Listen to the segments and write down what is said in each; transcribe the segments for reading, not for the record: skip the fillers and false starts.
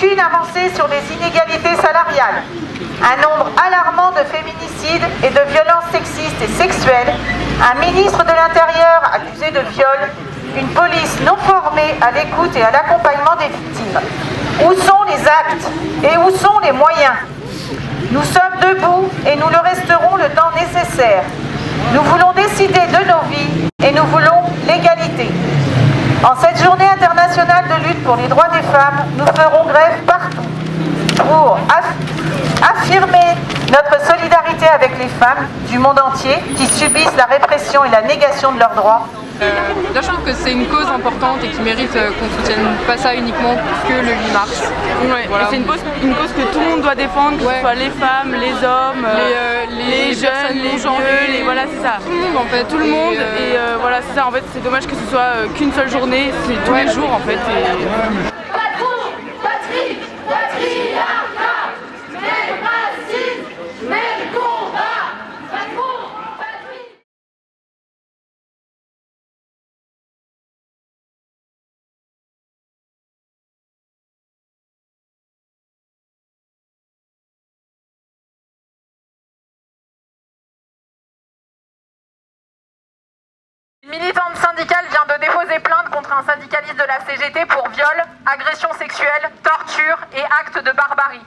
Aucune avancée sur les inégalités salariales. Un nombre alarmant de féminicides et de violences sexistes et sexuelles. Un ministre de l'Intérieur accusé de viol. Une police non formée à l'écoute et à l'accompagnement des victimes. Où sont les actes et où sont les moyens? Nous sommes debout et nous le resterons le temps nécessaire. Nous voulons décider de nos vies et nous voulons l'égalité. En cette journée internationale de lutte pour les droits des femmes, nous ferons grève partout pour affirmer notre solidarité avec les femmes du monde entier qui subissent la répression et la négation de leurs droits. Là, je trouve que c'est une cause importante et qui mérite qu'on soutienne pas ça uniquement que le 8 mars. Ouais, voilà. C'est une cause que tout le monde doit défendre, que ce soit les femmes, les hommes, les jeunes, les vieux, voilà, c'est ça. Tout le monde en fait. Tout le monde, et voilà, c'est ça. En fait, c'est dommage que ce soit qu'une seule journée, c'est tous les jours en fait. Une militante syndicale vient de déposer plainte contre un syndicaliste de la CGT pour viol, agression sexuelle, torture et actes de barbarie.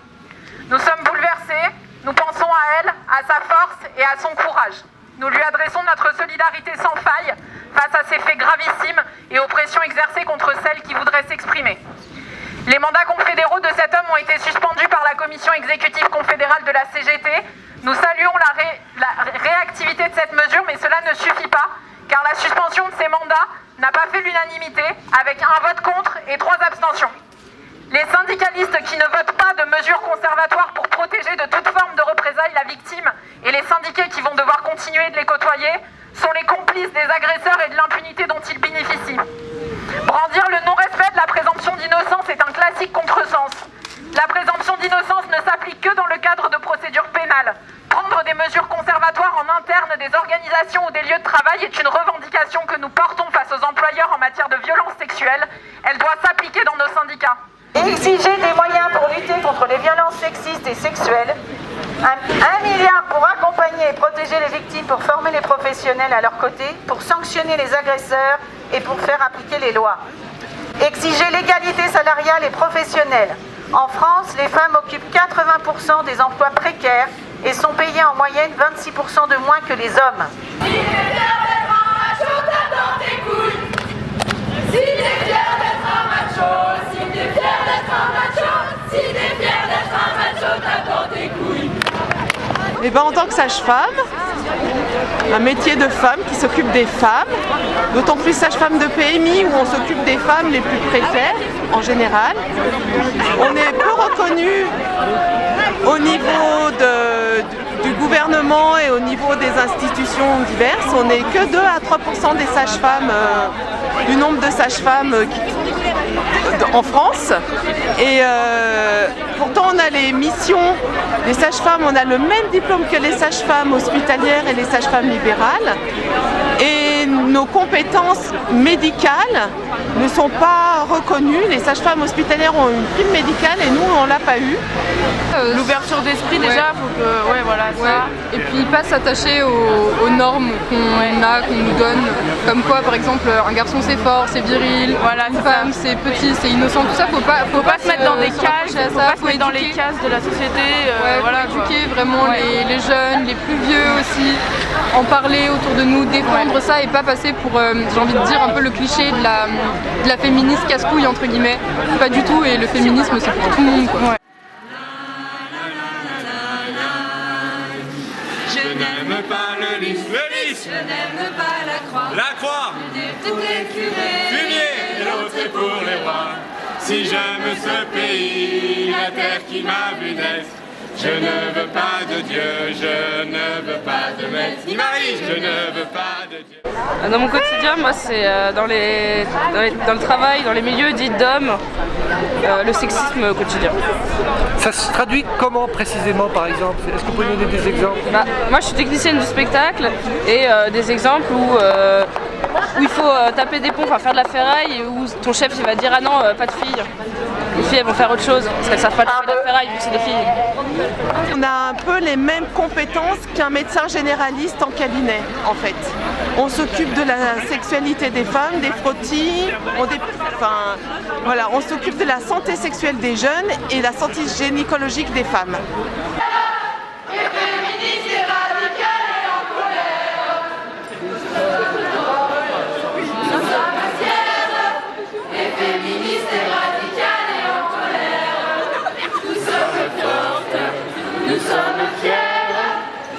Nous sommes bouleversés, nous pensons à elle, à sa force et à son courage. Nous lui adressons notre solidarité sans faille face à ces faits gravissimes et aux pressions exercées contre celles qui voudraient s'exprimer. Les mandats confédéraux de cet homme ont été suspendus par la commission exécutive confédérale de la CGT. Nous saluons la réactivité de cette mesure, mais cela ne suffit pas, car la suspension de ces mandats n'a pas fait l'unanimité, avec un vote contre et 3 abstentions. Les syndicalistes qui ne votent pas de mesures conservatoires pour protéger de toute forme de représailles la victime et les syndiqués qui vont devoir continuer de les côtoyer sont les complices des agresseurs et de l'impunité dont ils bénéficient. Brandir le non-respect de la présomption d'innocence est un classique contresens. La présomption d'innocence ne s'applique que dans le cadre de procédures pénales. Prendre des mesures conservatoires en interne des organisations ou des lieux de travail est une revendication que nous portons face aux employeurs en matière de violences sexuelles. Elle doit s'appliquer dans nos syndicats. Exiger des moyens pour lutter contre les violences sexistes et sexuelles. 1 milliard pour accompagner et protéger les victimes, pour former les professionnels à leur côté, pour sanctionner les agresseurs et pour faire appliquer les lois. Exiger l'égalité salariale et professionnelle. En France, les femmes occupent 80% des emplois précaires et sont payées en moyenne 26% de moins que les hommes. Si t'es fier d'être un macho, tape dans tes couilles. Si t'es fier d'être un macho, si t'es fier d'être un macho, si t'es fier d'être un macho, tape dans tes couilles. Et ben, en tant que sage-femme, un métier de femme qui s'occupe des femmes, d'autant plus sage-femme de PMI où on s'occupe des femmes les plus précaires en général. On est peu reconnu au niveau du gouvernement et au niveau des institutions diverses. On n'est que 2 à 3% des sages-femmes, du nombre de sages-femmes en France. Et pourtant on a les missions, les sages-femmes, on a le même diplôme que les sages-femmes hospitalières et les sages-femmes libérales. Et nos compétences médicales ne sont pas reconnues. Les sages-femmes hospitalières ont une prime médicale et nous on l'a pas eu. L'ouverture d'esprit déjà, faut que, ouais, voilà, ça. Et puis pas s'attacher aux normes qu'on nous donne, comme quoi par exemple un garçon c'est fort, c'est viril, voilà, une femme c'est petit, c'est innocent, tout ça, faut pas se mettre dans des cages, faut pas se mettre dans les cases de la société. Voilà, faut éduquer vraiment les jeunes, les plus vieux aussi, en parler autour de nous, défendre ça et pas passer pour, j'ai envie de dire, un peu le cliché de la féministe casse-couille entre guillemets. Pas du tout, et le féminisme c'est pour tout le monde, quoi. Ouais. Je n'aime pas le lys. Le lys. Je n'aime pas la croix. La croix. Tout est Fumier. Et l'autre est pour les rois. Si j'aime ce pays, la terre qui m'a vu naître, je ne veux pas de Dieu, je ne veux pas de maître, ni Marie, je ne veux pas de Dieu. Dans mon quotidien, moi c'est dans le travail, dans les milieux dits d'hommes, le sexisme au quotidien. Ça se traduit comment précisément par exemple? Est-ce que vous pouvez nous donner des exemples? Moi je suis technicienne du spectacle et des exemples où où il faut taper des ponts, enfin faire de la ferraille, et où ton chef il va dire ah non, pas de filles. Les filles elles vont faire autre chose, parce qu'elles savent pas taper de la ferraille vu que c'est des filles. On a un peu les mêmes compétences qu'un médecin généraliste en cabinet, en fait. On s'occupe de la sexualité des femmes, des frottis, on s'occupe de la santé sexuelle des jeunes et la santé gynécologique des femmes. Nous sommes fiers,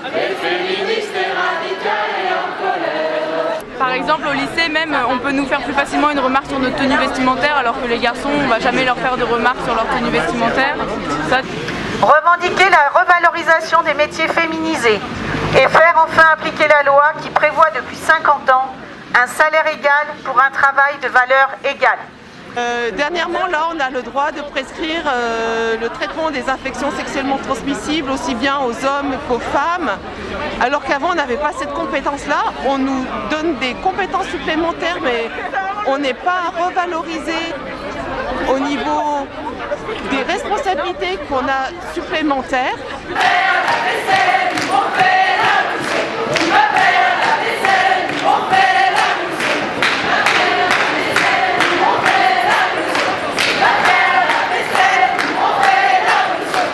et féministes et radicales et en colère. Par exemple au lycée même, on peut nous faire plus facilement une remarque sur notre tenue vestimentaire, alors que les garçons, on va jamais leur faire de remarques sur leur tenue vestimentaire. Ça... Revendiquer la revalorisation des métiers féminisés et faire enfin appliquer la loi qui prévoit depuis 50 ans un salaire égal pour un travail de valeur égale. Dernièrement, là, on a le droit de prescrire le traitement des infections sexuellement transmissibles aussi bien aux hommes qu'aux femmes, alors qu'avant, on n'avait pas cette compétence-là. On nous donne des compétences supplémentaires, mais on n'est pas revalorisé au niveau des responsabilités qu'on a supplémentaires.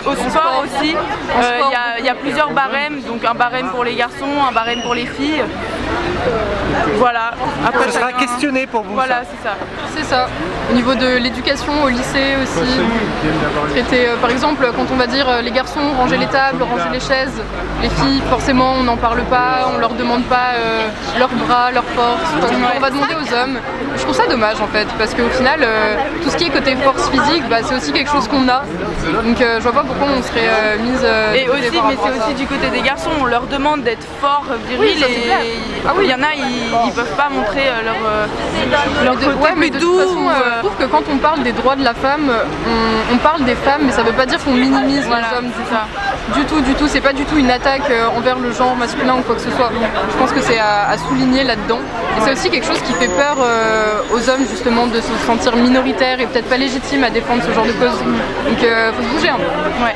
Au sport aussi, il y a plusieurs barèmes, donc un barème pour les garçons, un barème pour les filles. Voilà. Après, Ça sera questionné pour vous. Voilà, c'est ça. C'est ça. Au niveau de l'éducation, au lycée aussi. Traiter, par exemple, quand on va dire les garçons, ranger les tables, ranger les chaises. Les filles, forcément, on n'en parle pas, on leur demande pas leurs bras, leurs forces. On va demander aux hommes. Je trouve ça dommage en fait, parce qu'au final, tout ce qui est côté force physique, bah, c'est aussi quelque chose qu'on a. Donc je vois pas pourquoi on serait mise. Et aussi, mais c'est aussi du côté des garçons, on leur demande d'être forts, virils, il y en a, ils peuvent pas montrer leur côté plus doux. De toute façon, je trouve que quand on parle des droits de la femme, on parle des femmes, mais ça veut pas dire qu'on minimise les hommes du tout. C'est pas du tout une attaque envers le genre masculin ou quoi que ce soit. Je pense que c'est à souligner là-dedans. Et c'est aussi quelque chose qui fait peur aux hommes justement de se sentir minoritaires et peut-être pas légitimes à défendre ce genre de cause. Donc faut se bouger un peu. Ouais.